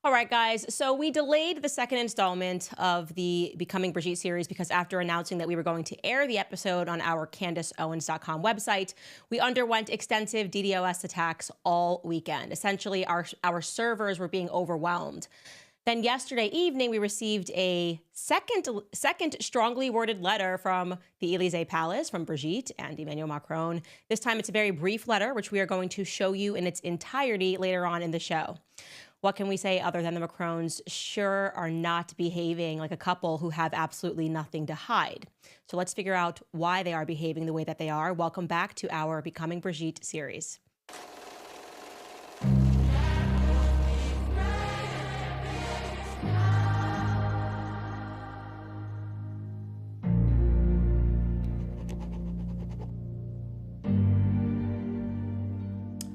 All right, guys. So we delayed the second installment of the Becoming Brigitte series because after announcing that we were going to air the episode on our CandaceOwens.com website, we underwent extensive DDoS attacks all weekend. Essentially, our servers were being overwhelmed. Then yesterday evening, we received a second strongly worded letter from the Élysée Palace from Brigitte and Emmanuel Macron. This time, it's a very brief letter, which we are going to show you in its entirety later on in the show. What can we say other than the Macrons sure are not behaving like a couple who have absolutely nothing to hide? So let's figure out why they are behaving the way that they are. Welcome back to our Becoming Brigitte series.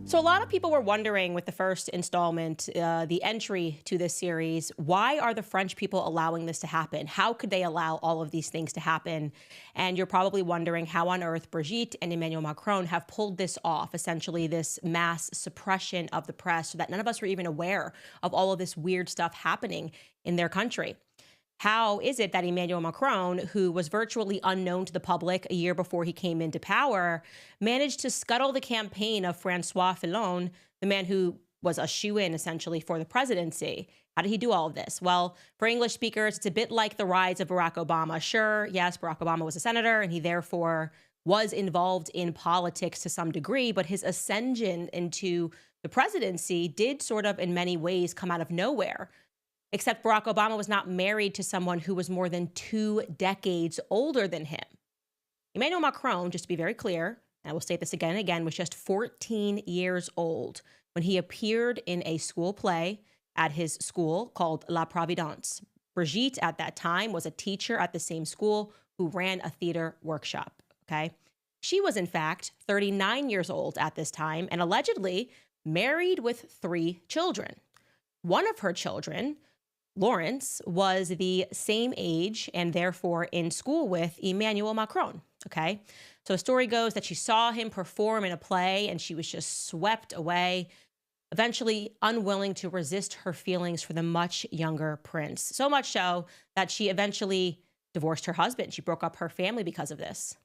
So a lot of people were wondering with the first installment, the entry to this series, why are the French people allowing this to happen? How could they allow all of these things to happen? And you're probably wondering how on earth Brigitte and Emmanuel Macron have pulled this off, essentially this mass suppression of the press so that none of us were even aware of all of this weird stuff happening in their country. How is it that Emmanuel Macron, who was virtually unknown to the public a year before he came into power, managed to scuttle the campaign of François Fillon, the man who was a shoo-in essentially for the presidency? How did he do all of this? Well, for English speakers, it's a bit like the rise of Barack Obama. Sure, yes, Barack Obama was a senator and he therefore was involved in politics to some degree, but his ascension into the presidency did sort of in many ways come out of nowhere. Except Barack Obama was not married to someone who was more than 2 decades older than him. Emmanuel Macron, just to be very clear, and I will state this again and again, was just 14 years old when he appeared in a school play at his school called La Providence. Brigitte, at that time, was a teacher at the same school who ran a theater workshop, okay? She was, in fact, 39 years old at this time and allegedly married with 3 children. One of her children, Lawrence, was the same age and therefore in school with Emmanuel Macron, okay? So the story goes that she saw him perform in a play and she was just swept away, eventually unwilling to resist her feelings for the much younger prince. So much so that she eventually divorced her husband. She broke up her family because of this.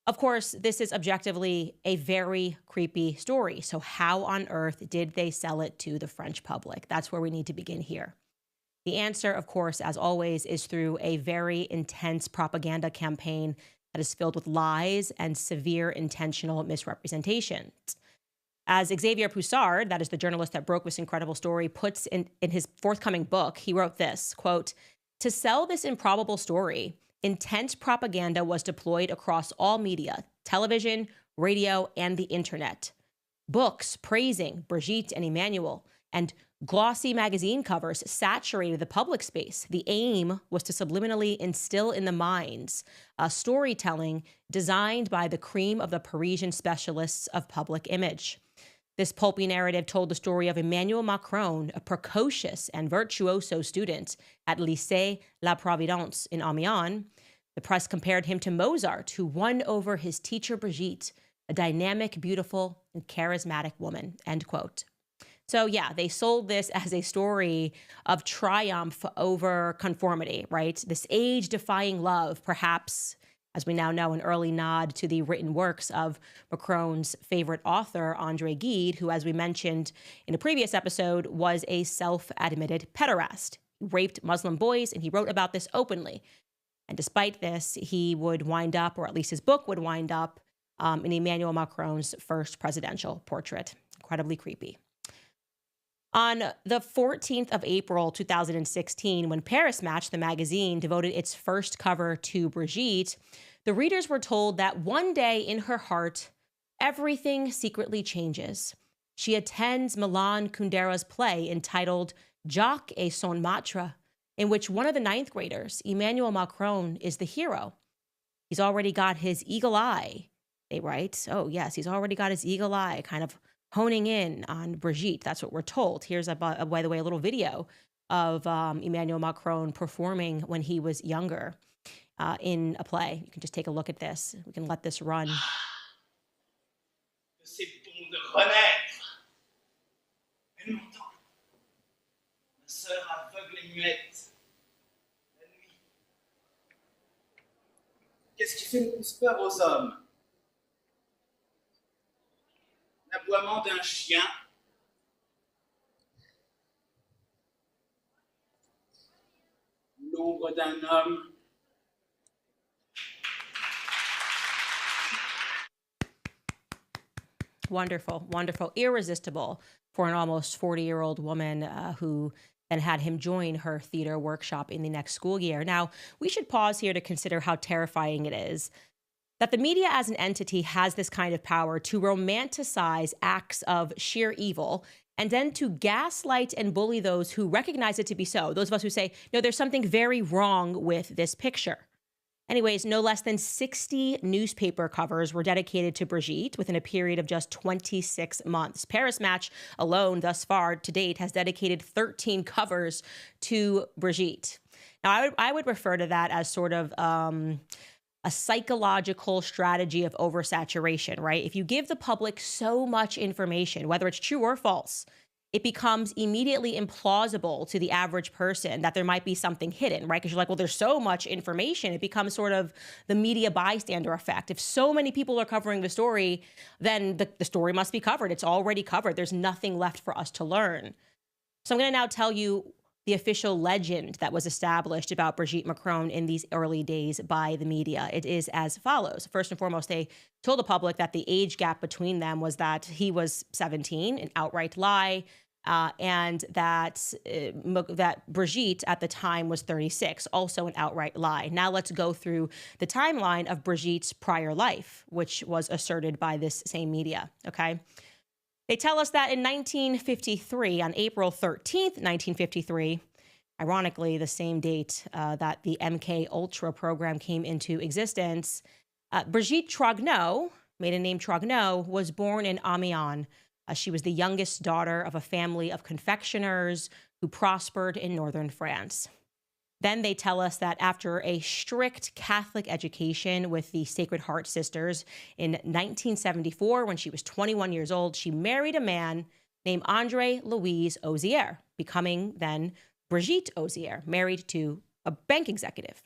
Of course, this is objectively a very creepy story. So how on earth did they sell it to the French public? That's where we need to begin here. The answer, of course, as always, is through a very intense propaganda campaign that is filled with lies and severe intentional misrepresentations. As Xavier Poussard, that is the journalist that broke this incredible story, puts in his forthcoming book, he wrote this, quote, "To sell this improbable story, intense propaganda was deployed across all media, television, radio, and the internet. Books praising Brigitte and Emmanuel and glossy magazine covers saturated the public space. The aim was to subliminally instill in the minds a storytelling designed by the cream of the Parisian specialists of public image. This pulpy narrative told the story of Emmanuel Macron, a precocious and virtuoso student at Lycée La Providence in Amiens. The press compared him to Mozart, who won over his teacher Brigitte, a dynamic, beautiful, and charismatic woman," end quote. So yeah, they sold this as a story of triumph over conformity, right? This age-defying love, perhaps, as we now know, an early nod to the written works of Macron's favorite author, André Gide, who, as we mentioned in a previous episode, was a self-admitted pederast. He raped Muslim boys, and he wrote about this openly. And despite this, he would wind up, or at least his book would wind up, in Emmanuel Macron's first presidential portrait. Incredibly creepy. On the 14th of April, 2016, when Paris Match, the magazine, devoted its first cover to Brigitte, the readers were told that one day in her heart, everything secretly changes. She attends Milan Kundera's play entitled Jacques et son Matre, in which one of the 9th graders, Emmanuel Macron, is the hero. He's already got his eagle eye, they write. Oh, yes, he's already got his eagle eye, kind of honing in on Brigitte. That's what we're told. Here's, by the way, a little video of Emmanuel Macron performing when he was younger in a play. You can just take a look at this. We can let this run. C'est bon de renaître. Elle m'entend. allumette, la nuit. Qu'est-ce qui fait le plus peur aux hommes? L'aboiement d'un chien, l'ombre d'un homme. Wonderful, wonderful, irresistible for an almost 40-year-old woman who then had him join her theater workshop in the next school year. Now, we should pause here to consider how terrifying it is that the media as an entity has this kind of power to romanticize acts of sheer evil and then to gaslight and bully those who recognize it to be so. Those of us who say, no, there's something very wrong with this picture. Anyways, no less than 60 newspaper covers were dedicated to Brigitte within a period of just 26 months. Paris Match alone thus far to date has dedicated 13 covers to Brigitte. Now, I would refer to that as sort of a psychological strategy of oversaturation, right? If you give the public so much information, whether it's true or false, it becomes immediately implausible to the average person that there might be something hidden, right? Because you're like, well, there's so much information. It becomes sort of the media bystander effect. If so many people are covering the story, then the story must be covered. It's already covered. There's nothing left for us to learn. So I'm going to now tell you the official legend that was established about Brigitte Macron in these early days by the media. It is as follows. First and foremost, they told the public that the age gap between them was that he was 17, an outright lie, and that Brigitte at the time was 36, also an outright lie. Now let's go through the timeline of Brigitte's prior life, which was asserted by this same media, okay? They tell us that in 1953, on April 13th, 1953, ironically the same date that the MK Ultra program came into existence, Brigitte Trogneux, maiden name Trogneux, was born in Amiens. She was the youngest daughter of a family of confectioners who prospered in northern France. Then they tell us that after a strict Catholic education with the Sacred Heart Sisters in 1974, when she was 21 years old, she married a man named André Louis Ozier, becoming then Brigitte Ozier, married to a bank executive.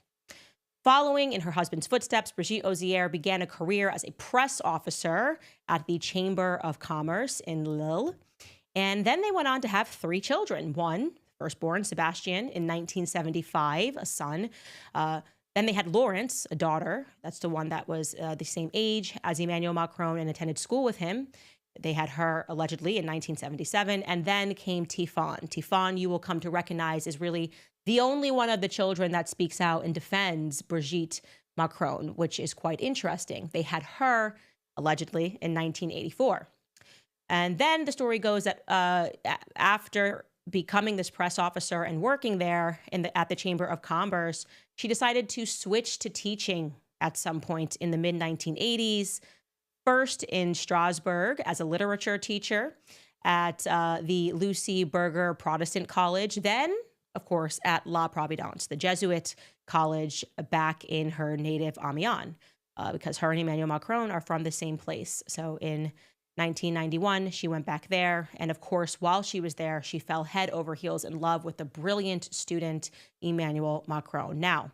Following in her husband's footsteps, Brigitte Ozier began a career as a press officer at the Chamber of Commerce in Lille. And then they went on to have 3 children. One, firstborn, Sebastian, in 1975, a son. Then they had Laurence, a daughter. That's the one that was the same age as Emmanuel Macron and attended school with him. They had her allegedly in 1977. And then came Tifon. Tifon, you will come to recognize, is really the only one of the children that speaks out and defends Brigitte Macron, which is quite interesting. They had her allegedly in 1984. And then the story goes that after becoming this press officer and working there at the Chamber of Commerce, she decided to switch to teaching at some point in the mid-1980s, first in Strasbourg as a literature teacher at the Lucie Berger Protestant College, then, of course, at La Providence, the Jesuit college back in her native Amiens, because her and Emmanuel Macron are from the same place. So in 1991, she went back there. And of course, while she was there, she fell head over heels in love with the brilliant student, Emmanuel Macron. Now,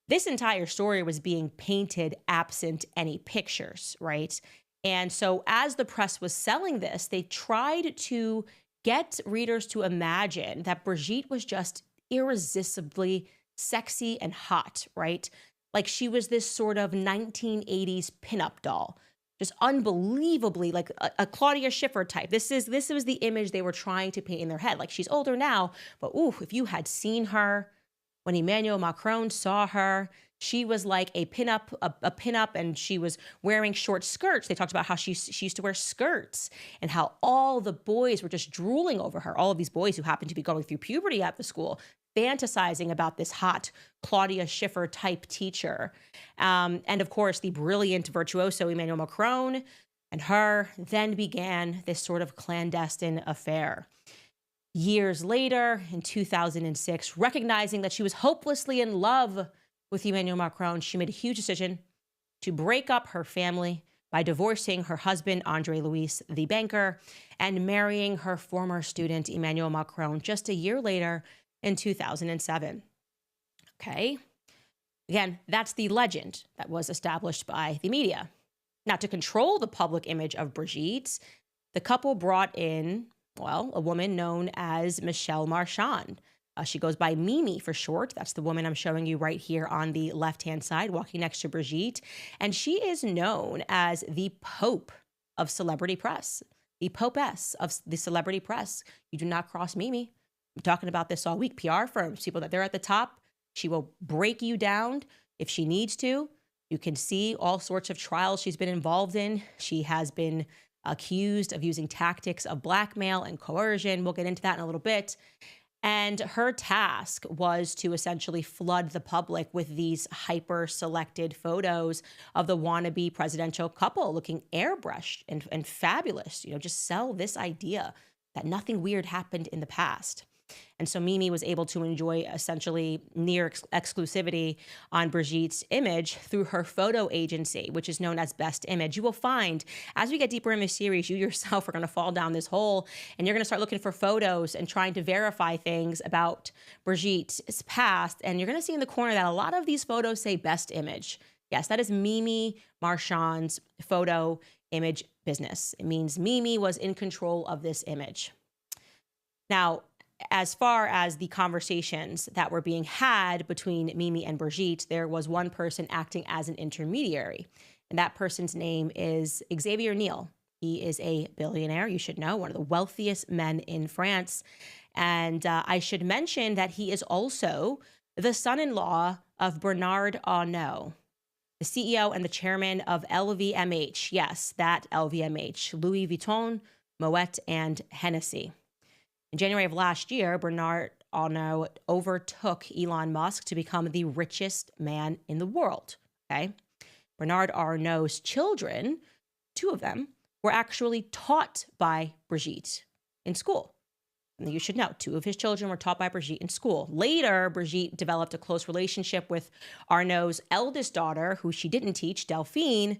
this entire story was being painted absent any pictures, right? And so as the press was selling this, they tried to get readers to imagine that Brigitte was just irresistibly sexy and hot, right? Like she was this sort of 1980s pinup doll. Just unbelievably like a Claudia Schiffer type. This was the image they were trying to paint in their head. Like she's older now, but ooh, if you had seen her when Emmanuel Macron saw her, she was like a pinup, and she was wearing short skirts. They talked about how she used to wear skirts and how all the boys were just drooling over her. All of these boys who happened to be going through puberty at the school, fantasizing about this hot Claudia Schiffer type teacher. And of course, the brilliant virtuoso Emmanuel Macron and her then began this sort of clandestine affair. Years later, in 2006, recognizing that she was hopelessly in love with Emmanuel Macron, she made a huge decision to break up her family by divorcing her husband, André Louis, the banker, and marrying her former student, Emmanuel Macron, just a year later in 2007. Okay. Again, that's the legend that was established by the media. Now, to control the public image of Brigitte, the couple brought in, well, a woman known as Michelle Marchand. She goes by Mimi for short. That's the woman I'm showing you right here on the left-hand side, walking next to Brigitte. And she is known as the Pope of celebrity press, the Popess of the celebrity press. You do not cross Mimi. I'm talking about this all week. PR firms, people that they're at the top, she will break you down if she needs to. You can see all sorts of trials she's been involved in. She has been accused of using tactics of blackmail and coercion. We'll get into that in a little bit. And her task was to essentially flood the public with these hyper-selected photos of the wannabe presidential couple looking airbrushed and fabulous. You know, just sell this idea that nothing weird happened in the past. And so Mimi was able to enjoy essentially near exclusivity on Brigitte's image through her photo agency, which is known as Best Image. You will find, as we get deeper in this series, you yourself are going to fall down this hole and you're going to start looking for photos and trying to verify things about Brigitte's past. And you're going to see in the corner that a lot of these photos say Best Image. Yes, that is Mimi Marchand's photo image business. It means Mimi was in control of this image. Now, as far as the conversations that were being had between Mimi and Brigitte, there was one person acting as an intermediary. And that person's name is Xavier Niel. He is a billionaire, you should know, one of the wealthiest men in France. And I should mention that he is also the son-in-law of Bernard Arnault, the CEO and the chairman of LVMH. Yes, that LVMH, Louis Vuitton, Moet, and Hennessy. In January of last year, Bernard Arnault overtook Elon Musk to become the richest man in the world. Okay, Bernard Arnault's children, two of them, were actually taught by Brigitte in school. And you should know, two of his children were taught by Brigitte in school. Later, Brigitte developed a close relationship with Arnault's eldest daughter, who she didn't teach, Delphine,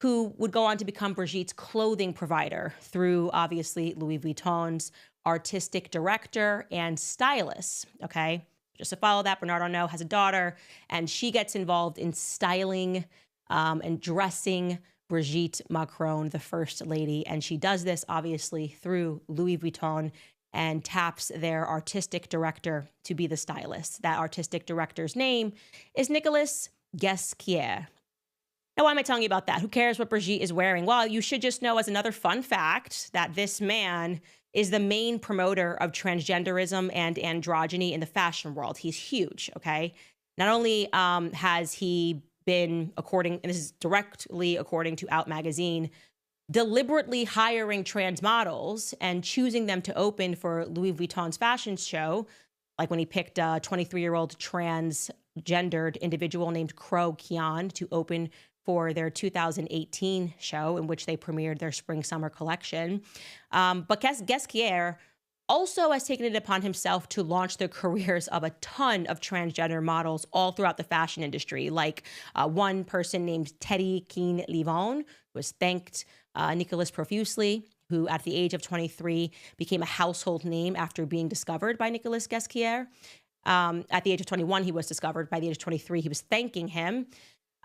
who would go on to become Brigitte's clothing provider through, obviously, Louis Vuitton's artistic director and stylist, okay? Just to follow that, Bernard Arnault has a daughter, and she gets involved in styling and dressing Brigitte Macron, the first lady, and she does this, obviously, through Louis Vuitton and taps their artistic director to be the stylist. That artistic director's name is Nicolas Ghesquière. Now, why am I telling you about that? Who cares what Brigitte is wearing? Well, you should just know as another fun fact that this man is the main promoter of transgenderism and androgyny in the fashion world. He's huge, okay? Not only has he been, and this is directly according to Out Magazine, deliberately hiring trans models and choosing them to open for Louis Vuitton's fashion show, like when he picked a 23-year-old transgendered individual named Crow Kian to open for their 2018 show in which they premiered their spring-summer collection. But Ghesquière also has taken it upon himself to launch the careers of a ton of transgender models all throughout the fashion industry, like one person named Teddy Keane-Livon, who has thanked Nicolas profusely, who at the age of 23 became a household name after being discovered by Nicolas Ghesquière. At the age of 21, he was discovered. By the age of 23, he was thanking him.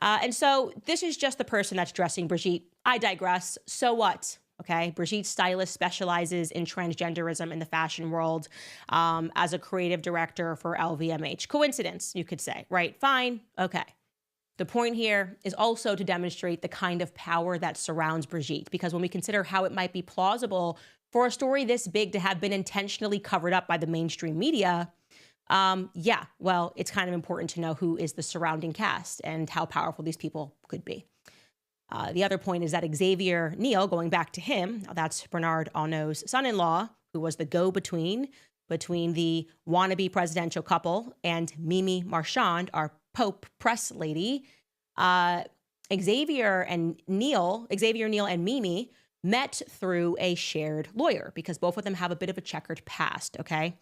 And so this is just the person that's dressing Brigitte. I digress. So what? Okay. Brigitte's stylist specializes in transgenderism in the fashion world as a creative director for LVMH. Coincidence, you could say, right? Fine. Okay. The point here is also to demonstrate the kind of power that surrounds Brigitte, because when we consider how it might be plausible for a story this big to have been intentionally covered up by the mainstream media, yeah, well, it's kind of important to know who is the surrounding cast and how powerful these people could be. The other point is that Xavier Niel, going back to him, that's Bernard Arnault's son-in-law, who was the go-between between the wannabe presidential couple and Mimi Marchand, our Pope press lady. Xavier Niel and Mimi met through a shared lawyer because both of them have a bit of a checkered past, okay?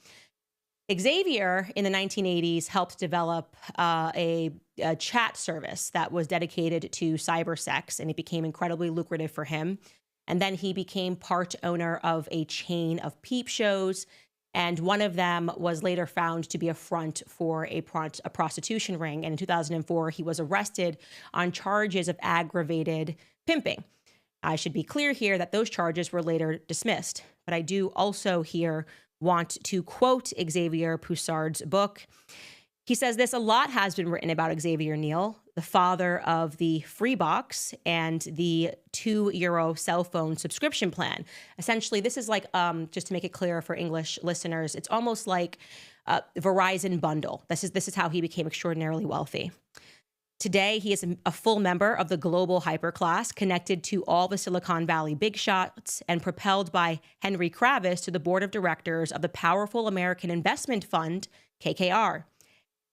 Xavier, in the 1980s, helped develop a chat service that was dedicated to cyber sex, and it became incredibly lucrative for him. And then he became part owner of a chain of peep shows And one of them was later found to be a front for a prostitution ring. And in 2004, he was arrested on charges of aggravated pimping. I should be clear here that those charges were later dismissed. But I do also here want to quote Xavier Poussard's book. He says this: a lot has been written about Xavier Niel, the father of the free box and the €2 cell phone subscription plan. Essentially, this is like, just to make it clearer for English listeners, it's almost like Verizon bundle. This is how he became extraordinarily wealthy. Today, he is a full member of the global hyperclass, connected to all the Silicon Valley big shots and propelled by Henry Kravis to the board of directors of the powerful American investment fund, KKR.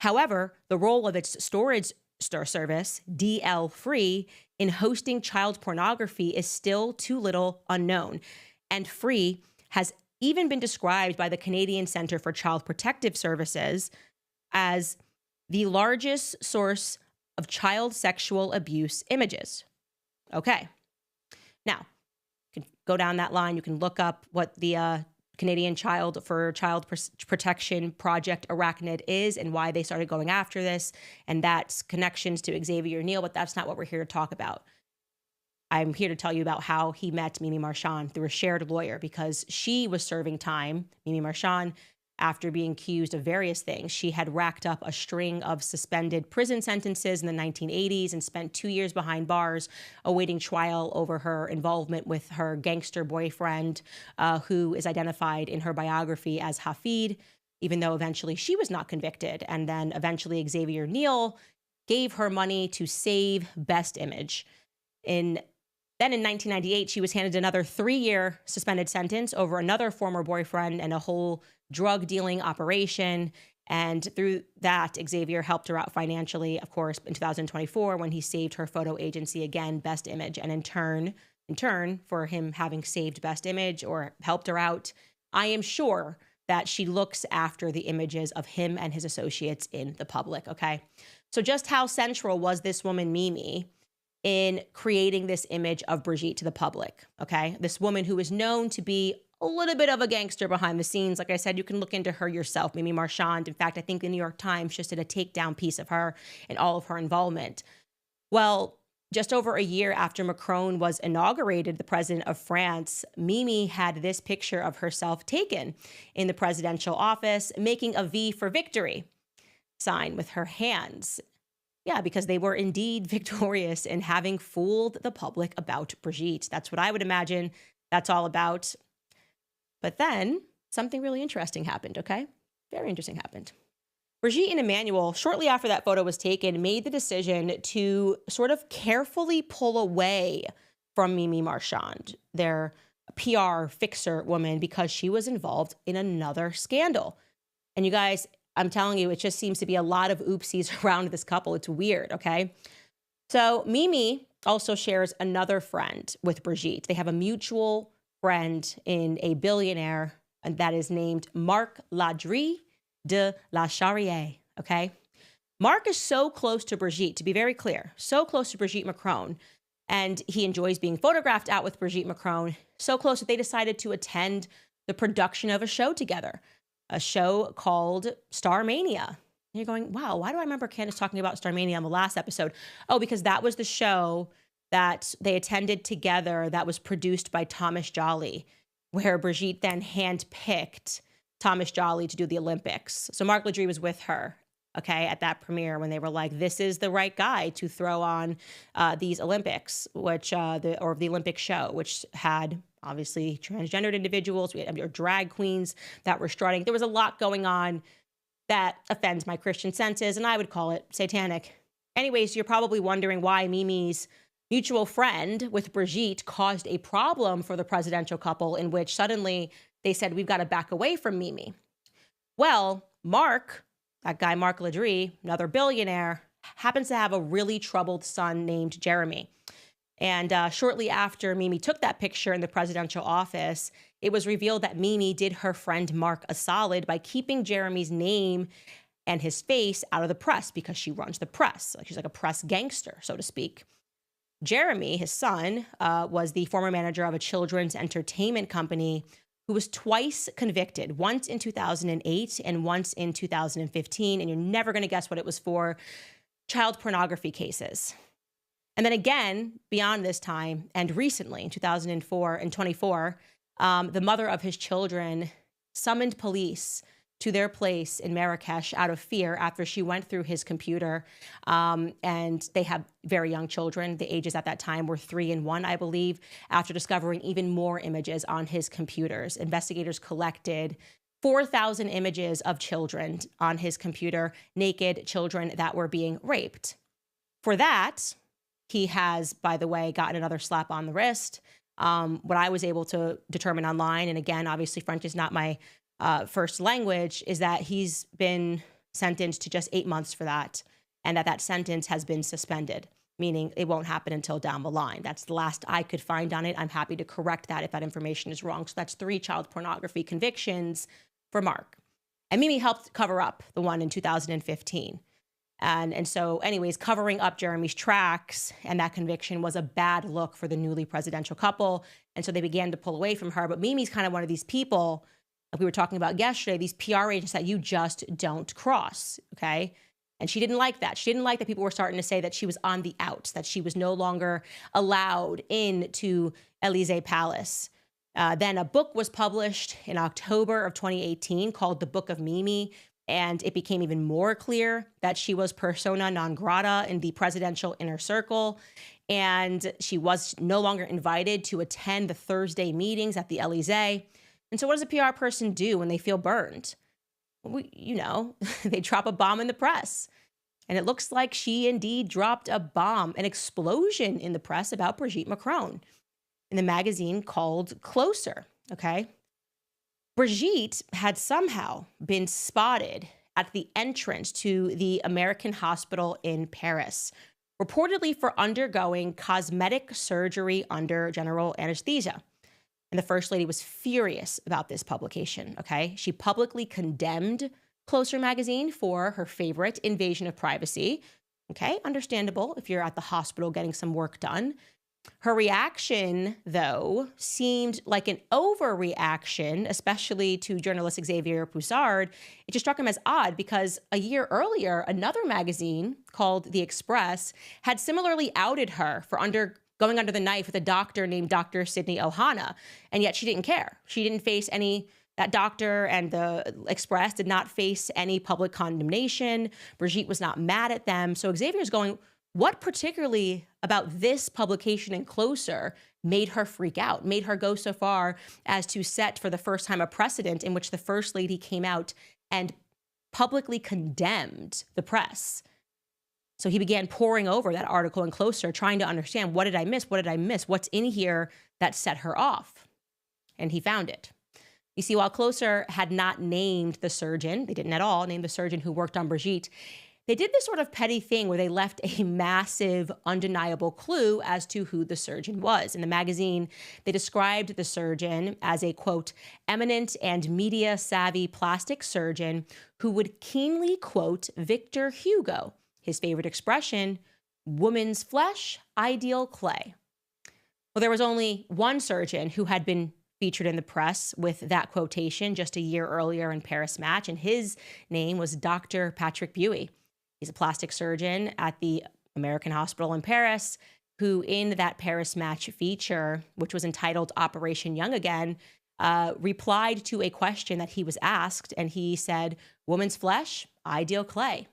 However, the role of its storage service, DL Free, in hosting child pornography is still too little unknown. And Free has even been described by the Canadian Centre for Child Protective Services as the largest source of child sexual abuse images. Okay. Now, you can go down that line. You can look up what the Canadian Child Protection Project Arachnid is and why they started going after this, and that's connections to Xavier Niel, but that's not what we're here to talk about. I'm here to tell you about how he met Mimi Marchand through a shared lawyer, because she was serving time, Mimi Marchand, after being accused of various things. She had racked up a string of suspended prison sentences in the 1980s and spent 2 years behind bars awaiting trial over her involvement with her gangster boyfriend, who is identified in her biography as Hafid, even though eventually she was not convicted. And then eventually Xavier Niel gave her money to save Best Image. Then in 1998, she was handed another 3-year suspended sentence over another former boyfriend and a whole drug dealing operation. And through that, Xavier helped her out financially, of course, in 2024, when he saved her photo agency again, Best Image. And in turn, for him having saved Best Image or helped her out, I am sure that she looks after the images of him and his associates in the public, okay? So just how central was this woman, Mimi, in creating this image of Brigitte to the public, okay? This woman who is known to be a little bit of a gangster behind the scenes. Like I said, you can look into her yourself, Mimi Marchand. In fact, I think the New York Times just did a takedown piece of her and all of her involvement. Well, just over a year after Macron was inaugurated, the president of France, Mimi had this picture of herself taken in the presidential office, making a V for victory sign with her hands. Yeah, because they were indeed victorious in having fooled the public about Brigitte. That's what I would imagine that's all about. But then something really interesting happened, okay? Very interesting happened. Brigitte and Emmanuel, shortly after that photo was taken, made the decision to sort of carefully pull away from Mimi Marchand, their PR fixer woman, because she was involved in another scandal. And you guys, I'm telling you, it just seems to be a lot of oopsies around this couple. It's weird, okay? So Mimi also shares another friend with Brigitte. They have a mutual friend in a billionaire, and that is named Marc Ladry de la Charrière, okay? Marc is so close to Brigitte, to be very clear, so close to Brigitte Macron, and he enjoys being photographed out with Brigitte Macron, so close that they decided to attend the production of a show together, a show called Starmania. And you're going, wow, why do I remember Candace talking about Starmania on the last episode? Oh, because that was the show that they attended together that was produced by Thomas Joly, where Brigitte then handpicked Thomas Joly to do the Olympics. So Marc Ladry was with her, okay, at that premiere when they were like, this is the right guy to throw on these Olympics, which, the Olympic show, which had obviously transgendered individuals, we had drag queens that were strutting. There was a lot going on that offends my Christian senses, and I would call it satanic. Anyways, you're probably wondering why Mimi's mutual friend with Brigitte caused a problem for the presidential couple, in which suddenly they said, we've got to back away from Mimi. Well, Marc, that guy Marc Ladry, another billionaire, happens to have a really troubled son named Jeremy. And shortly after Mimi took that picture in the presidential office, it was revealed that Mimi did her friend Marc a solid by keeping Jeremy's name and his face out of the press, because she runs the press. Like, she's like a press gangster, so to speak. Jeremy, his son, was the former manager of a children's entertainment company who was twice convicted, once in 2008 and once in 2015. And you're never going to guess what it was for: child pornography cases. And then again, beyond this time, and recently in 2004 and 24, the mother of his children summoned police to their place in Marrakesh out of fear after she went through his computer. And they have very young children. The ages at that time were 3 and 1, I believe, after discovering even more images on his computers. Investigators collected 4,000 images of children on his computer, naked children that were being raped. For that, he has, by the way, gotten another slap on the wrist. What I was able to determine online, and again, obviously French is not my first language, is that he's been sentenced to just 8 months for that, and that sentence has been suspended, meaning it won't happen until down the line. That's the last I could find on it. I'm happy to correct that if that information is wrong. So that's 3 child pornography convictions for Mark. And Mimi helped cover up the one in 2015. And so anyways, covering up Jeremy's tracks and that conviction was a bad look for the newly presidential couple. And so they began to pull away from her. But Mimi's kind of one of these people, like we were talking about yesterday, these PR agents that you just don't cross, okay? And she didn't like that. She didn't like that people were starting to say that she was on the outs, that she was no longer allowed into Élysée Palace. Then a book was published in October of 2018 called The Book of Mimi, and it became even more clear that she was persona non grata in the presidential inner circle, and she was no longer invited to attend the Thursday meetings at the Élysée. And so what does a PR person do when they feel burned? They drop a bomb in the press. And it looks like she indeed dropped a bomb, an explosion in the press about Brigitte Macron in the magazine called Closer, okay? Brigitte had somehow been spotted at the entrance to the American hospital in Paris, reportedly for undergoing cosmetic surgery under general anesthesia. And the First Lady was furious about this publication, okay? She publicly condemned Closer magazine for her favorite invasion of privacy, okay? Understandable if you're at the hospital getting some work done. Her reaction, though, seemed like an overreaction, especially to journalist Xavier Poussard. It just struck him as odd because a year earlier, another magazine called The Express had similarly outed her for going under the knife with a doctor named Dr. Sydney Ohana, and yet she didn't care. She didn't face that doctor and the Express did not face any public condemnation. Brigitte was not mad at them. So Xavier's going, what particularly about this publication and Closer made her freak out, made her go so far as to set for the first time a precedent in which the First Lady came out and publicly condemned the press? So he began poring over that article in Closer, trying to understand, what did I miss? What did I miss? What's in here that set her off? And he found it. You see, while Closer had not named the surgeon, they didn't at all name the surgeon who worked on Brigitte, they did this sort of petty thing where they left a massive, undeniable clue as to who the surgeon was. In the magazine, they described the surgeon as a, quote, eminent and media-savvy plastic surgeon who would keenly quote Victor Hugo, his favorite expression, woman's flesh, ideal clay. Well, there was only one surgeon who had been featured in the press with that quotation just a year earlier in Paris Match, and his name was Dr. Patrick Buey. He's a plastic surgeon at the American hospital in Paris who, in that Paris Match feature, which was entitled Operation Young Again, replied to a question that he was asked, and he said, woman's flesh, ideal clay.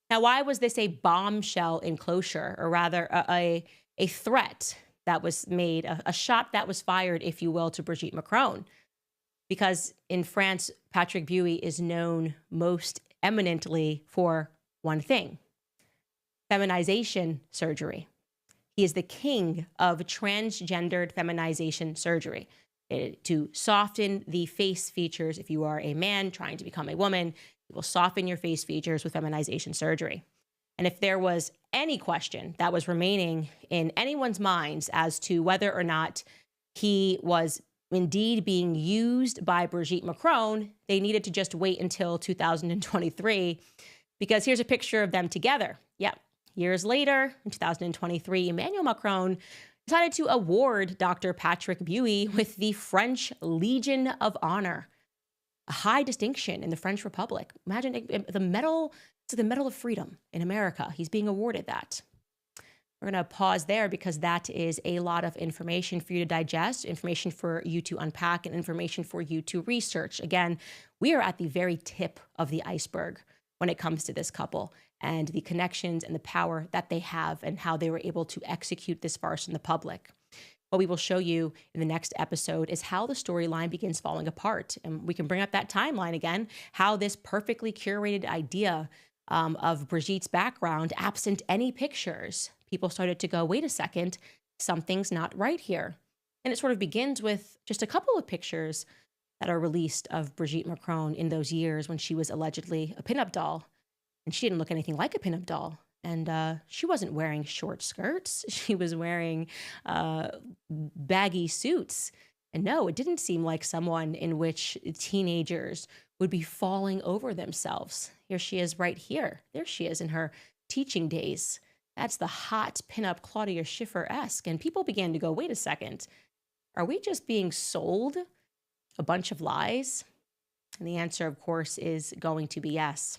Now, why was this a bombshell in Closer, or rather a threat that was made, a shot that was fired, if you will, to Brigitte Macron? Because in France, Patrick Buey is known most eminently for one thing: feminization surgery. He is the king of transgendered feminization surgery, to soften the face features. If you are a man trying to become a woman, it will soften your face features with feminization surgery. And if there was any question that was remaining in anyone's minds as to whether or not he was indeed being used by Brigitte Macron, they needed to just wait until 2023, because here's a picture of them together. Yep. Years later, in 2023, Emmanuel Macron decided to award Dr. Patrick Buey with the French Legion of Honor, a high distinction in the French Republic. Imagine the medal, it's the Medal of Freedom in America. He's being awarded that. We're going to pause there because that is a lot of information for you to digest, information for you to unpack, and information for you to research. Again, we are at the very tip of the iceberg when it comes to this couple and the connections and the power that they have and how they were able to execute this farce in the public. What we will show you in the next episode is how the storyline begins falling apart. And we can bring up that timeline again, how this perfectly curated idea of Brigitte's background, absent any pictures, people started to go, wait a second, something's not right here. And it sort of begins with just a couple of pictures that are released of Brigitte Macron in those years when she was allegedly a pinup doll. And she didn't look anything like a pinup doll. And she wasn't wearing short skirts. She was wearing baggy suits. And no, it didn't seem like someone in which teenagers would be falling over themselves. Here she is right here. There she is in her teaching days. That's the hot pinup Claudia Schiffer-esque. And people began to go, wait a second, are we just being sold a bunch of lies? And the answer, of course, is going to be yes.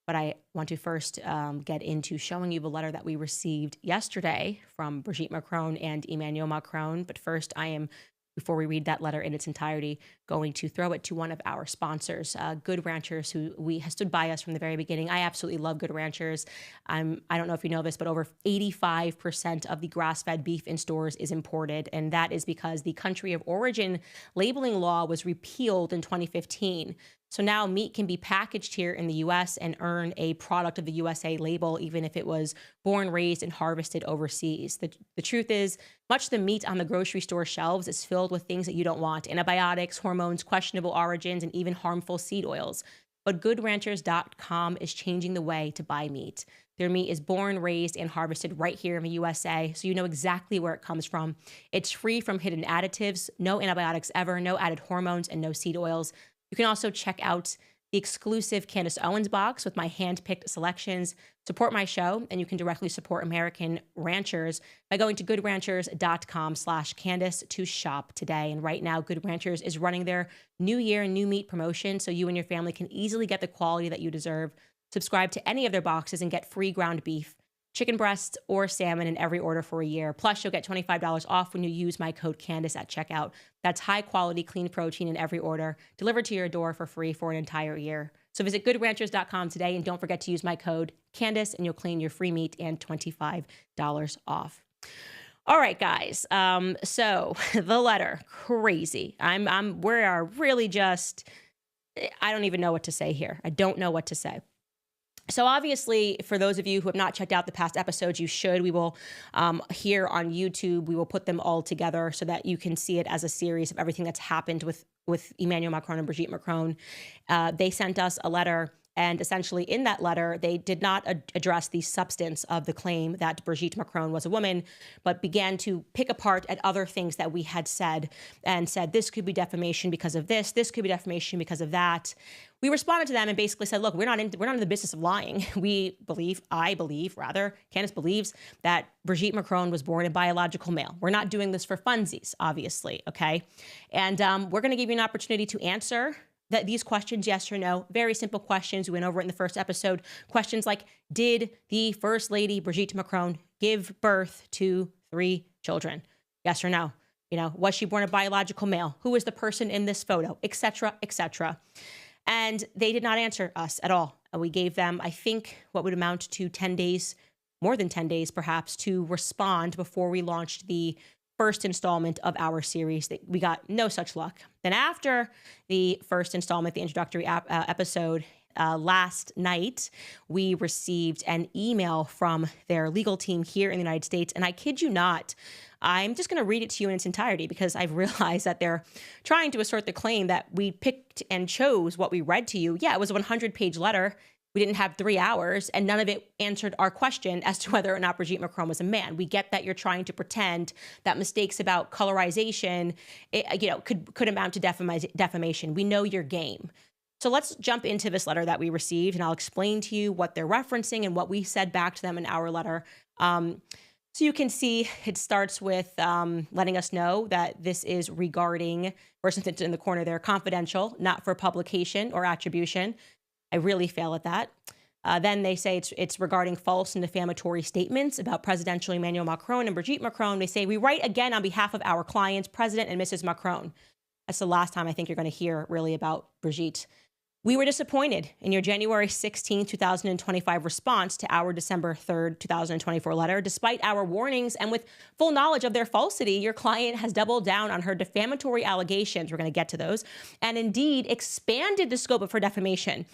But I want to first get into showing you the letter that we received yesterday from Brigitte Macron and Emmanuel Macron. But first, I am, before we read that letter in its entirety, going to throw it to one of our sponsors, Good Ranchers, who has stood by us from the very beginning. I absolutely love Good Ranchers. I don't know if you know this, but over 85% of the grass-fed beef in stores is imported, and that is because the country of origin labeling law was repealed in 2015. So now meat can be packaged here in the U.S. and earn a product of the USA label, even if it was born, raised, and harvested overseas. The truth is, much of the meat on the grocery store shelves is filled with things that you don't want: antibiotics, hormones, questionable origins, and even harmful seed oils. But GoodRanchers.com is changing the way to buy meat. Their meat is born, raised, and harvested right here in the USA, so you know exactly where it comes from. It's free from hidden additives, no antibiotics ever, no added hormones, and no seed oils. You can also check out the exclusive Candace Owens box with my hand-picked selections. Support my show, and you can directly support American ranchers by going to goodranchers.com/Candace to shop today. And right now, Good Ranchers is running their New Year New Meat promotion, so you and your family can easily get the quality that you deserve. Subscribe to any of their boxes and get free ground beef, chicken breasts, or salmon in every order for a year. Plus, you'll get $25 off when you use my code Candace at checkout. That's high-quality, clean protein in every order, delivered to your door for free for an entire year. So visit goodranchers.com today, and don't forget to use my code Candace, and you'll claim your free meat and $25 off. All right, guys. So the letter, crazy. We are really just, I don't even know what to say here. I don't know what to say. So obviously, for those of you who have not checked out the past episodes, you should. We will, here on YouTube, we will put them all together so that you can see it as a series of everything that's happened with Emmanuel Macron and Brigitte Macron. They sent us a letter, and essentially in that letter, they did not address the substance of the claim that Brigitte Macron was a woman, but began to pick apart at other things that we had said and said, this could be defamation because of this could be defamation because of that. We responded to them and basically said, look, we're not in the business of lying. Candace believes that Brigitte Macron was born a biological male. We're not doing this for funsies, obviously, okay? And we're going to give you an opportunity to answer these questions, yes or no. Very simple questions. We went over it in the first episode. Questions like, did the First Lady Brigitte Macron give birth to 3 children? Yes or no? You know, was she born a biological male? Who was the person in this photo? Etc., etc. And they did not answer us at all. We gave them, I think, what would amount to 10 days, more than 10 days perhaps, to respond before we launched the first installment of our series. We got no such luck. Then after the first installment, the introductory episode, last night, we received an email from their legal team here in the United States. And I kid you not, I'm just going to read it to you in its entirety because I've realized that they're trying to assert the claim that we picked and chose what we read to you. Yeah, it was a 100-page letter. We didn't have 3 hours, and none of it answered our question as to whether or not Brigitte Macron was a man. We get that you're trying to pretend that mistakes about colorization, could amount to defamation. We know your game. So let's jump into this letter that we received, and I'll explain to you what they're referencing and what we said back to them in our letter. So you can see it starts with letting us know that this is regarding, or since in the corner there, confidential, not for publication or attribution. I really fail at that. Then they say it's regarding false and defamatory statements about Presidential Emmanuel Macron and Brigitte Macron. They say, we write again on behalf of our clients, President and Mrs. Macron. That's the last time I think you're going to hear really about Brigitte. We were disappointed in your January 16, 2025 response to our December 3rd, 2024 letter. Despite our warnings and with full knowledge of their falsity, your client has doubled down on her defamatory allegations. We're going to get to those, and indeed expanded the scope of her defamation.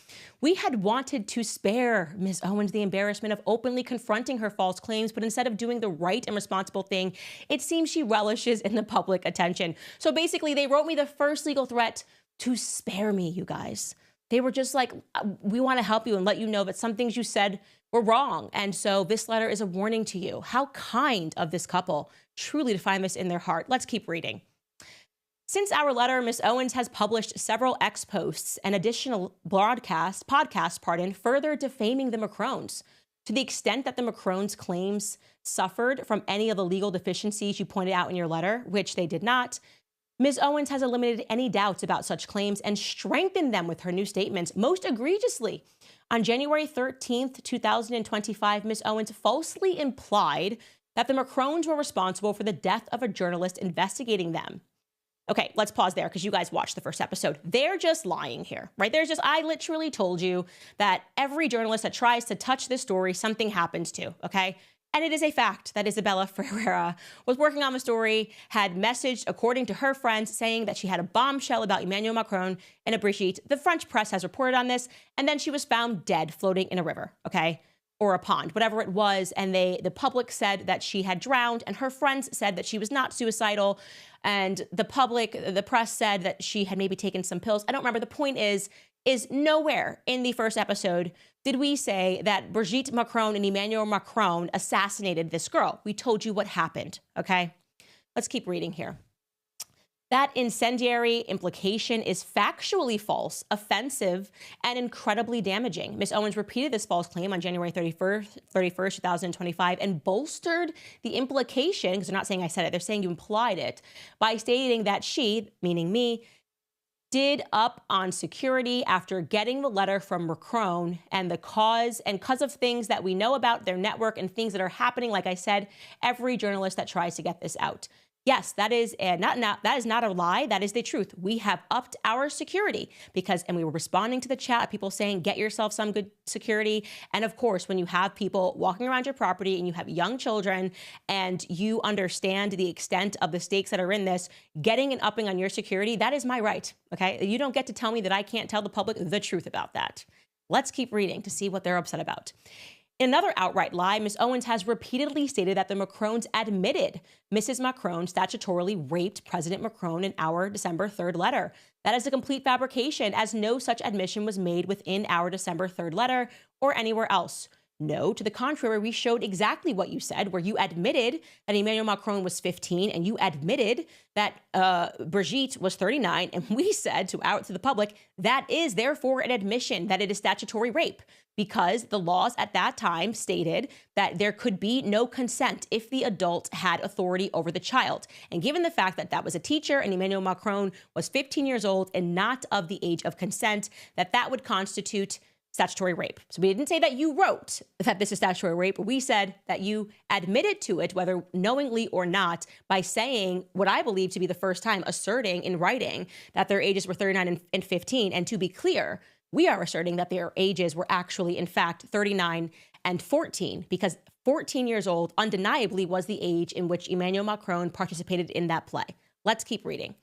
We had wanted to spare Ms. Owens the embarrassment of openly confronting her false claims, but instead of doing the right and responsible thing, it seems she relishes in the public attention. So basically, they wrote me the first legal threat to spare me, you guys. They were just like, we want to help you and let you know that some things you said were wrong. And so this letter is a warning to you. How kind of this couple, truly to find this in their heart. Let's keep reading. Since our letter, Ms. Owens has published several X posts and additional podcasts, further defaming the Macrons. To the extent that the Macrons' claims suffered from any of the legal deficiencies you pointed out in your letter, which they did not, Ms. Owens has eliminated any doubts about such claims and strengthened them with her new statements, most egregiously. On January 13th, 2025, Ms. Owens falsely implied that the Macrons were responsible for the death of a journalist investigating them. Okay, let's pause there because you guys watched the first episode. They're just lying here, right? I literally told you that every journalist that tries to touch this story, something happens to, okay? And it is a fact that Isabella Ferreira was working on the story, had messaged, according to her friends, saying that she had a bombshell about Emmanuel Macron and a Brigitte. The French press has reported on this, and then she was found dead floating in a river, okay? Or a pond, whatever it was. And the public said that she had drowned, and her friends said that she was not suicidal. And the press said that she had maybe taken some pills. I don't remember. The point is nowhere in the first episode did we say that Brigitte Macron and Emmanuel Macron assassinated this girl. We told you what happened, okay? Let's keep reading here. That incendiary implication is factually false, offensive, and incredibly damaging. Ms. Owens repeated this false claim on January 31st, 2025, and bolstered the implication, because they're not saying I said it, they're saying you implied it, by stating that she, meaning me, did up on security after getting the letter from Macron and because of things that we know about their network and things that are happening. Like I said, every journalist that tries to get this out. Yes, that is not a lie. That is the truth. We have upped our security and we were responding to the chat, people saying, get yourself some good security. And of course, when you have people walking around your property and you have young children and you understand the extent of the stakes that are in this, getting and upping on your security, that is my right. Okay. You don't get to tell me that I can't tell the public the truth about that. Let's keep reading to see what they're upset about. In another outright lie, Ms. Owens has repeatedly stated that the Macrons admitted Mrs. Macron statutorily raped President Macron in our December 3rd letter. That is a complete fabrication, as no such admission was made within our December 3rd letter or anywhere else. No, to the contrary, we showed exactly what you said, where you admitted that Emmanuel Macron was 15 and you admitted that Brigitte was 39. And we said to the public, that is therefore an admission that it is statutory rape, because the laws at that time stated that there could be no consent if the adult had authority over the child. And given the fact that that was a teacher and Emmanuel Macron was 15 years old and not of the age of consent, that would constitute statutory rape. So we didn't say that you wrote that this is statutory rape. We said that you admitted to it, whether knowingly or not, by saying what I believe to be the first time asserting in writing that their ages were 39 and 15. And to be clear, we are asserting that their ages were actually, in fact, 39 and 14, because 14 years old undeniably was the age in which Emmanuel Macron participated in that play. Let's keep reading.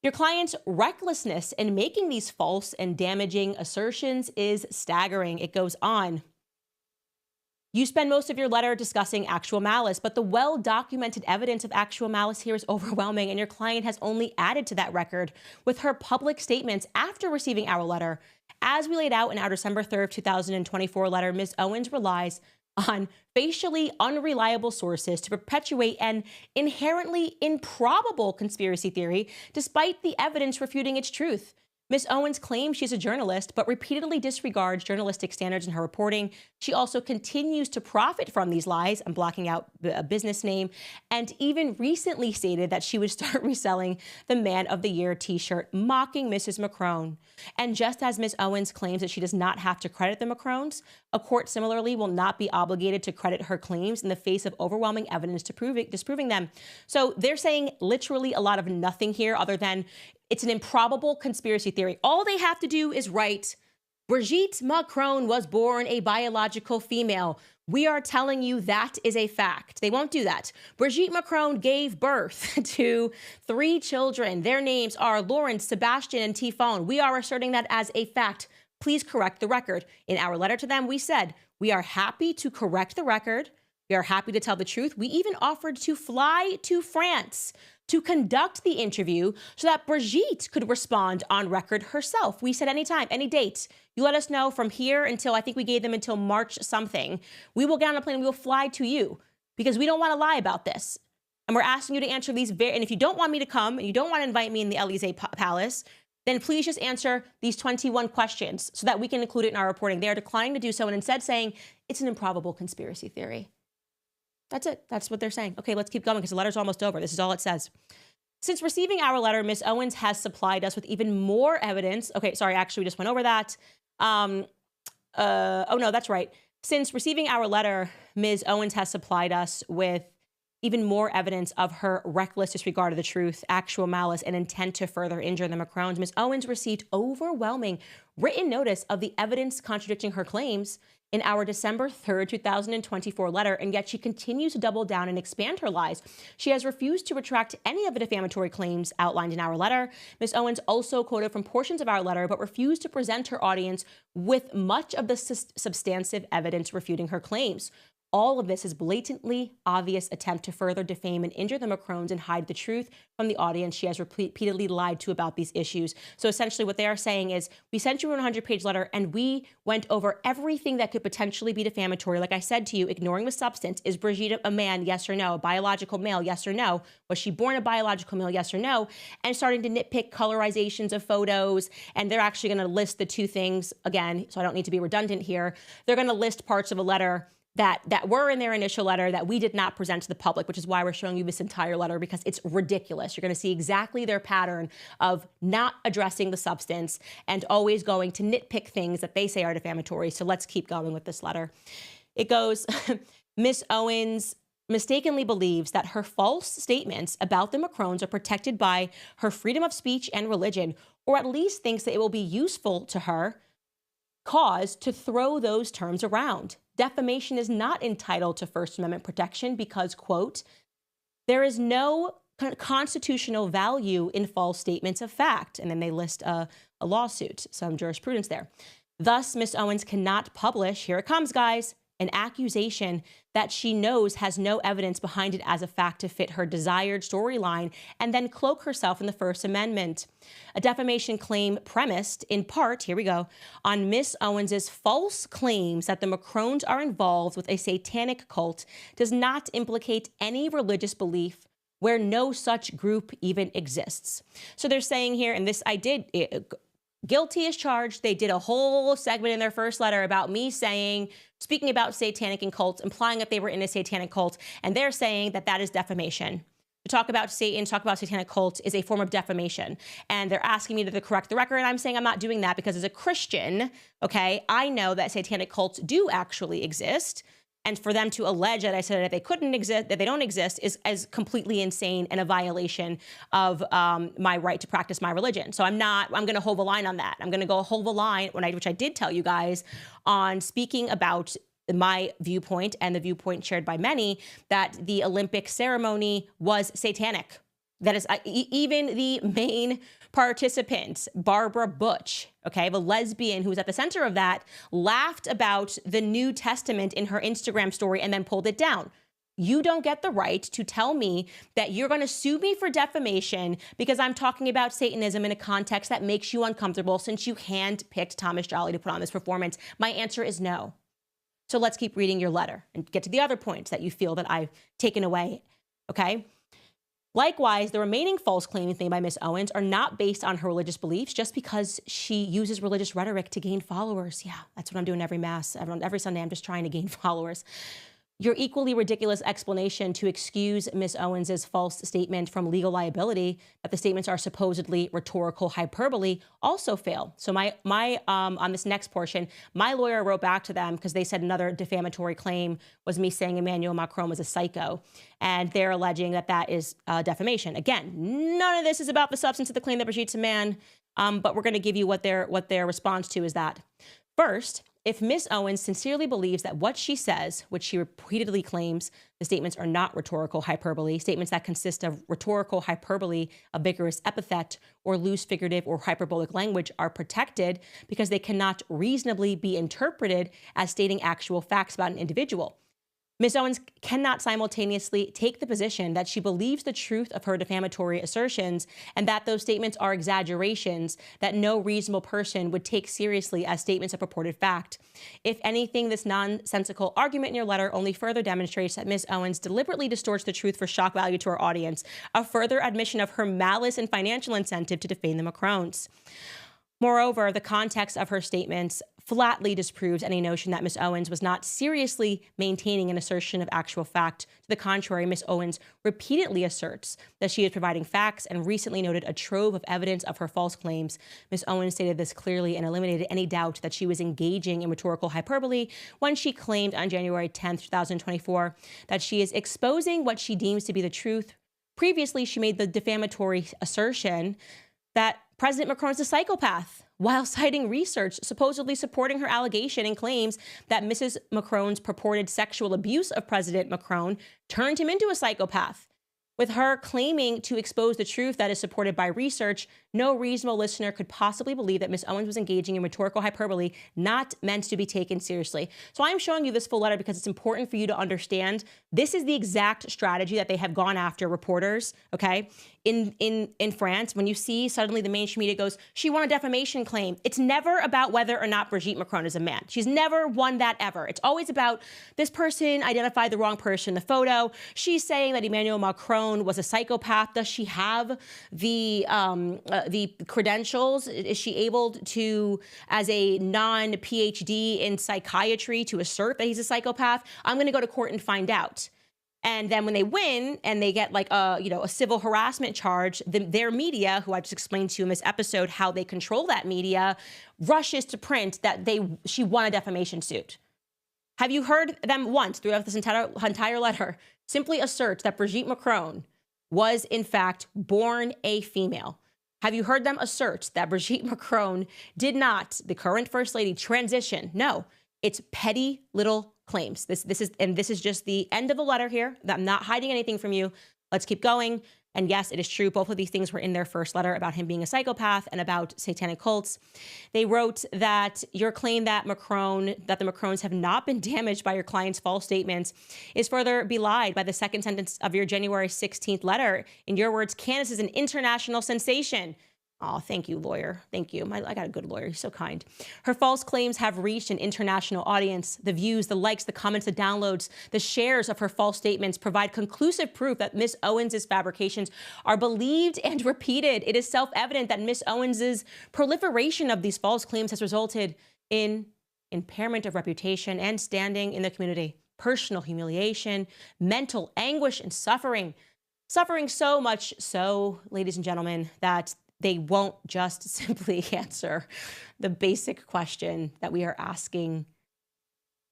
Your client's recklessness in making these false and damaging assertions is staggering. It goes on. You spend most of your letter discussing actual malice, but the well-documented evidence of actual malice here is overwhelming, and your client has only added to that record with her public statements after receiving our letter. As we laid out in our December 3rd, 2024 letter, Ms. Owens relies on facially unreliable sources to perpetuate an inherently improbable conspiracy theory, despite the evidence refuting its truth. Ms. Owens claims she's a journalist, but repeatedly disregards journalistic standards in her reporting. She also continues to profit from these lies. I'm blocking out a business name, and even recently stated that she would start reselling the Man of the Year t-shirt, mocking Mrs. Macron. And just as Ms. Owens claims that she does not have to credit the Macrons, a court similarly will not be obligated to credit her claims in the face of overwhelming evidence disproving them. So they're saying literally a lot of nothing here other than it's an improbable conspiracy theory. All they have to do is write, Brigitte Macron was born a biological female. We are telling you that is a fact. They won't do that. Brigitte Macron gave birth to 3 children. Their names are Lawrence, Sebastian, and Tifon. We are asserting that as a fact. Please correct the record. In our letter to them, we said, we are happy to correct the record. We are happy to tell the truth. We even offered to fly to France to conduct the interview so that Brigitte could respond on record herself. We said anytime, any date. You let us know from here until, I think we gave them until March something. We will get on a plane and we will fly to you because we don't want to lie about this. And we're asking you to answer these and if you don't want me to come and you don't want to invite me in the Élysée Palace, then please just answer these 21 questions so that we can include it in our reporting. They are declining to do so and instead saying it's an improbable conspiracy theory. That's it. That's what they're saying. Okay, let's keep going because the letter's almost over. This is all it says. Since receiving our letter, Ms. Owens has supplied us with even more evidence. Okay, sorry, actually, we just went over that. Oh, no, that's right. Since receiving our letter, Ms. Owens has supplied us with even more evidence of her reckless disregard of the truth, actual malice, and intent to further injure the Macrons. Ms. Owens received overwhelming written notice of the evidence contradicting her claims in our December 3rd, 2024 letter, and yet she continues to double down and expand her lies. She has refused to retract any of the defamatory claims outlined in our letter. Ms. Owens also quoted from portions of our letter, but refused to present her audience with much of the substantive evidence refuting her claims. All of this is blatantly obvious attempt to further defame and injure the Macrons and hide the truth from the audience she has repeatedly lied to about these issues. So essentially what they are saying is, we sent you a 100-page letter and we went over everything that could potentially be defamatory. Like I said to you, ignoring the substance. Is Brigitte a man? Yes or no? A biological male? Yes or no? Was she born a biological male? Yes or no? And starting to nitpick colorizations of photos. And they're actually going to list the 2 things again, so I don't need to be redundant here. They're going to list parts of a letter that were in their initial letter that we did not present to the public, which is why we're showing you this entire letter, because it's ridiculous. You're going to see exactly their pattern of not addressing the substance and always going to nitpick things that they say are defamatory. So let's keep going with this letter. It goes, Ms. Owens mistakenly believes that her false statements about the Macrons are protected by her freedom of speech and religion, or at least thinks that it will be useful to her cause to throw those terms around. Defamation is not entitled to First Amendment protection because, quote, there is no constitutional value in false statements of fact. And then they list a lawsuit, some jurisprudence there. Thus, Ms. Owens cannot publish, here it comes, guys, an accusation that she knows has no evidence behind it as a fact to fit her desired storyline, and then cloak herself in the First Amendment. A defamation claim premised, in part, here we go, on Ms. Owens's false claims that the Macrons are involved with a satanic cult does not implicate any religious belief where no such group even exists. So they're saying here, and this I did, guilty as charged. They did a whole segment in their first letter about me speaking about satanic and cults, implying that they were in a satanic cult, and they're saying that that is defamation. To talk about Satan, talk about satanic cult is a form of defamation. And they're asking me to correct the record, and I'm saying I'm not doing that because as a Christian, okay, I know that satanic cults do actually exist. And for them to allege that I said that they couldn't exist, that they don't exist, is completely insane and a violation of my right to practice my religion. So I'm going to hold the line on that. I'm going to go hold the line, which I did tell you guys, on speaking about my viewpoint and the viewpoint shared by many, that the Olympic ceremony was satanic. That is, even the main participant, Barbara Butch, okay, the lesbian who was at the center of that, laughed about the New Testament in her Instagram story and then pulled it down. You don't get the right to tell me that you're going to sue me for defamation because I'm talking about Satanism in a context that makes you uncomfortable since you handpicked Thomas Jolly to put on this performance. My answer is no. So let's keep reading your letter and get to the other points that you feel that I've taken away, okay? Likewise, the remaining false claims made by Miss Owens are not based on her religious beliefs just because she uses religious rhetoric to gain followers. Yeah, that's what I'm doing every Mass. Every Sunday, I'm just trying to gain followers. Your equally ridiculous explanation to excuse Miss Owens's false statement from legal liability that the statements are supposedly rhetorical hyperbole also fail. So on this next portion, my lawyer wrote back to them because they said another defamatory claim was me saying Emmanuel Macron was a psycho, and they're alleging that that is defamation. Again, none of this is about the substance of the claim that Brigitte's a man, but we're going to give you what their response to is that. First, if Miss Owens sincerely believes that what she says, which she repeatedly claims the statements are not rhetorical hyperbole, statements that consist of rhetorical hyperbole, a vigorous epithet, or loose figurative or hyperbolic language are protected because they cannot reasonably be interpreted as stating actual facts about an individual. Ms. Owens cannot simultaneously take the position that she believes the truth of her defamatory assertions and that those statements are exaggerations that no reasonable person would take seriously as statements of purported fact. If anything, this nonsensical argument in your letter only further demonstrates that Ms. Owens deliberately distorts the truth for shock value to her audience, a further admission of her malice and financial incentive to defame the Macrons. Moreover, the context of her statements flatly disproves any notion that Ms. Owens was not seriously maintaining an assertion of actual fact. To the contrary, Ms. Owens repeatedly asserts that she is providing facts and recently noted a trove of evidence of her false claims. Ms. Owens stated this clearly and eliminated any doubt that she was engaging in rhetorical hyperbole when she claimed on January 10, 2024, that she is exposing what she deems to be the truth. Previously, she made the defamatory assertion that President Macron is a psychopath, while citing research supposedly supporting her allegation and claims that Mrs. Macron's purported sexual abuse of President Macron turned him into a psychopath. With her claiming to expose the truth that is supported by research, no reasonable listener could possibly believe that Ms. Owens was engaging in rhetorical hyperbole not meant to be taken seriously. So I'm showing you this full letter because it's important for you to understand this is the exact strategy that they have gone after reporters, okay? In France, when you see suddenly the mainstream media goes, she won a defamation claim, it's never about whether or not Brigitte Macron is a man. She's never won that ever. It's always about this person identified the wrong person in the photo. She's saying that Emmanuel Macron was a psychopath. Does she have the credentials? Is she able to, as a non-PhD in psychiatry, to assert that he's a psychopath? I'm going to go to court and find out. And then when they win and they get like a civil harassment charge, their media, who I just explained to you in this episode how they control that media, rushes to print that she won a defamation suit. Have you heard them once throughout this entire letter simply assert that Brigitte Macron was in fact born a female? Have you heard them assert that Brigitte Macron did not, the current First Lady, transition? No, it's petty little claims. This is just the end of the letter here. I'm not hiding anything from you. Let's keep going. And yes, it is true. Both of these things were in their first letter about him being a psychopath and about satanic cults. They wrote that your claim that the Macrons have not been damaged by your client's false statements is further belied by the second sentence of your January 16th letter. In your words, Candace is an international sensation. Oh, thank you, lawyer. Thank you. I got a good lawyer. He's so kind. Her false claims have reached an international audience. The views, the likes, the comments, the downloads, the shares of her false statements provide conclusive proof that Miss Owens's fabrications are believed and repeated. It is self-evident that Miss Owens's proliferation of these false claims has resulted in impairment of reputation and standing in the community, personal humiliation, mental anguish, and suffering. Suffering so much so, ladies and gentlemen, that they won't just simply answer the basic question that we are asking.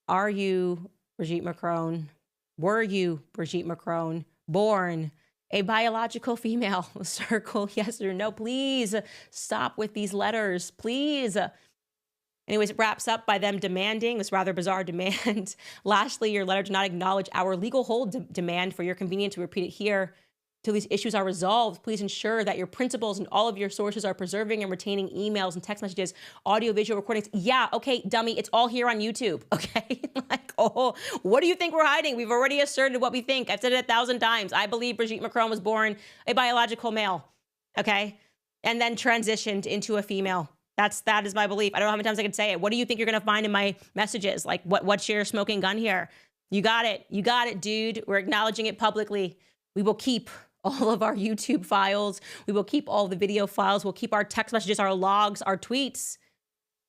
Are you Brigitte Macron? Were you Brigitte Macron born a biological female? Circle yes or no. Please stop with these letters, please. Anyways, it wraps up by them demanding this rather bizarre demand. Lastly, your letter does not acknowledge our legal hold demand. For your convenience, we repeat it here. Till these issues are resolved, please ensure that your principals and all of your sources are preserving and retaining emails and text messages, audio, visual recordings. Yeah, okay, dummy, it's all here on YouTube, okay? Like, oh, what do you think we're hiding? We've already asserted what we think. I've said it 1,000 times. I believe Brigitte Macron was born a biological male, okay? And then transitioned into a female. That is my belief. I don't know how many times I can say it. What do you think you're gonna find in my messages? Like, what's your smoking gun here? You got it, dude. We're acknowledging it publicly. We will keep all of our YouTube files. We will keep all the video files. We'll keep our text messages, our logs, our tweets,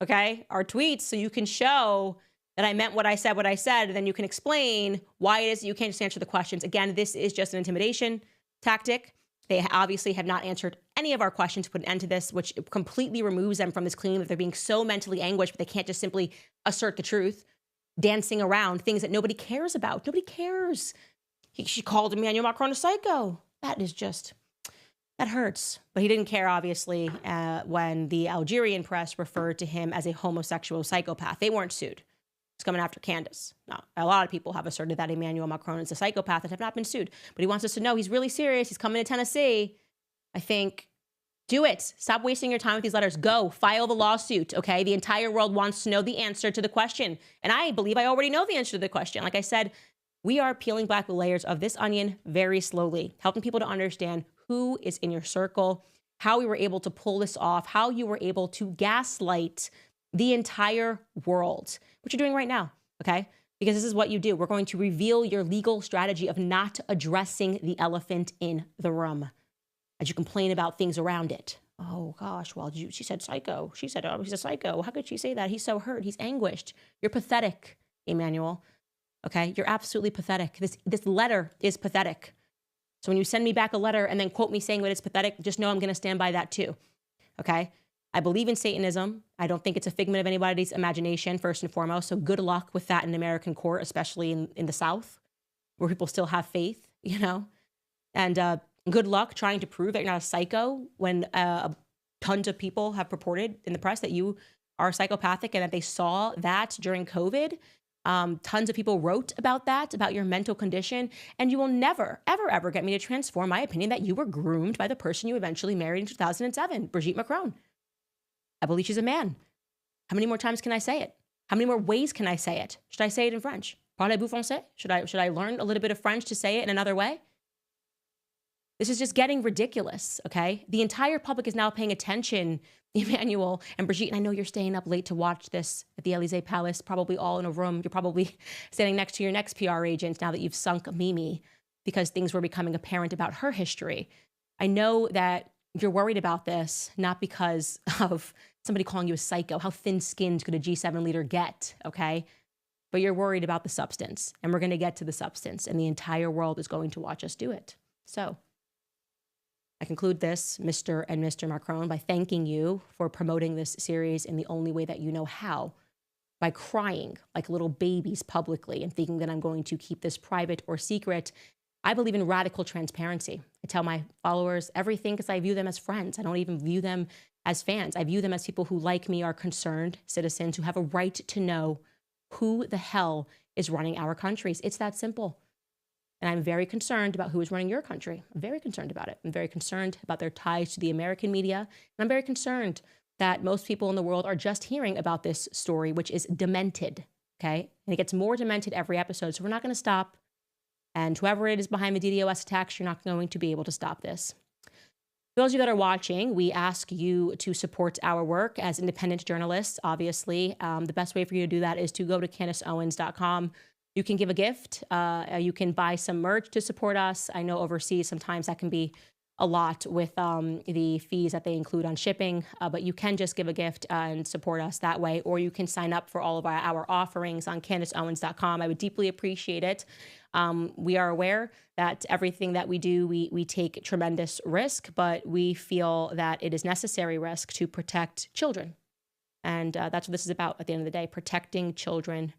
okay? Our tweets, so you can show that I meant what I said, and then you can explain why it is that you can't just answer the questions. Again, this is just an intimidation tactic. They obviously have not answered any of our questions to put an end to this, which completely removes them from this claim that they're being so mentally anguished, but they can't just simply assert the truth, dancing around things that nobody cares about. Nobody cares. She called Emmanuel Macron a psycho. That is just, that hurts. But he didn't care, obviously, when the Algerian press referred to him as a homosexual psychopath. They weren't sued. It's coming after Candace. No, a lot of people have asserted that Emmanuel Macron is a psychopath and have not been sued. But he wants us to know he's really serious. He's coming to Tennessee. I think, do it. Stop wasting your time with these letters. Go, file the lawsuit, okay? The entire world wants to know the answer to the question. And I believe I already know the answer to the question. Like I said, we are peeling back the layers of this onion very slowly, helping people to understand who is in your circle, how we were able to pull this off, how you were able to gaslight the entire world, which you're doing right now, okay? Because this is what you do. We're going to reveal your legal strategy of not addressing the elephant in the room as you complain about things around it. Oh gosh, well, she said psycho. She said, oh, he's a psycho. How could she say that? He's so hurt. He's anguished. You're pathetic, Emmanuel. Okay, you're absolutely pathetic. This letter is pathetic. So when you send me back a letter and then quote me saying that it's pathetic, just know I'm going to stand by that too. Okay? I believe in Satanism. I don't think it's a figment of anybody's imagination, first and foremost. So good luck with that in American court, especially in the South, where people still have faith, you know? And good luck trying to prove that you're not a psycho when tons of people have purported in the press that you are psychopathic and that they saw that during COVID. Tons of people wrote about that, about your mental condition, and you will never, ever, ever get me to transform my opinion that you were groomed by the person you eventually married in 2007, Brigitte Macron. I believe she's a man. How many more times can I say it? How many more ways can I say it? Should I say it in French? Parlez vous français? Should I learn a little bit of French to say it in another way? This is just getting ridiculous, okay? The entire public is now paying attention, Emmanuel and Brigitte, and I know you're staying up late to watch this at the Élysée Palace, probably all in a room. You're probably standing next to your next PR agent now that you've sunk Mimi because things were becoming apparent about her history. I know that you're worried about this, not because of somebody calling you a psycho. How thin-skinned could a G7 leader get, okay? But you're worried about the substance, and we're going to get to the substance, and the entire world is going to watch us do it. So I conclude this, Mr. and Mr. Macron, by thanking you for promoting this series in the only way that you know how, by crying like little babies publicly and thinking that I'm going to keep this private or secret. I believe in radical transparency. I tell my followers everything because I view them as friends. I don't even view them as fans. I view them as people who, like me, are concerned citizens who have a right to know who the hell is running our countries. It's that simple. And I'm very concerned about who is running your country. I'm very concerned about it. I'm very concerned about their ties to the American media. And I'm very concerned that most people in the world are just hearing about this story, which is demented, okay? And it gets more demented every episode. So we're not going to stop. And whoever it is behind the DDos attacks, you're not going to be able to stop this. For those of you that are watching, we ask you to support our work as independent journalists, obviously. The best way for you to do that is to go to CandaceOwens.com. You can give a gift. You can buy some merch to support us. I know overseas sometimes that can be a lot with the fees that they include on shipping, but you can just give a gift and support us that way, or you can sign up for all of our offerings on CandaceOwens.com. I would deeply appreciate it. We are aware that everything that we do, we take tremendous risk, but we feel that it is necessary risk to protect children. And that's what this is about at the end of the day, protecting children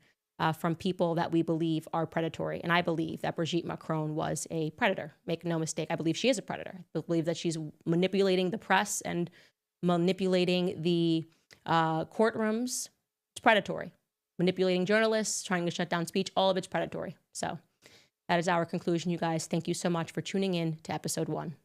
from people that we believe are predatory. And I believe that Brigitte Macron was a predator. Make no mistake, I believe she is a predator. I believe that she's manipulating the press and manipulating the courtrooms. It's predatory. Manipulating journalists, trying to shut down speech, all of it's predatory. So that is our conclusion, you guys. Thank you so much for tuning in to episode 1.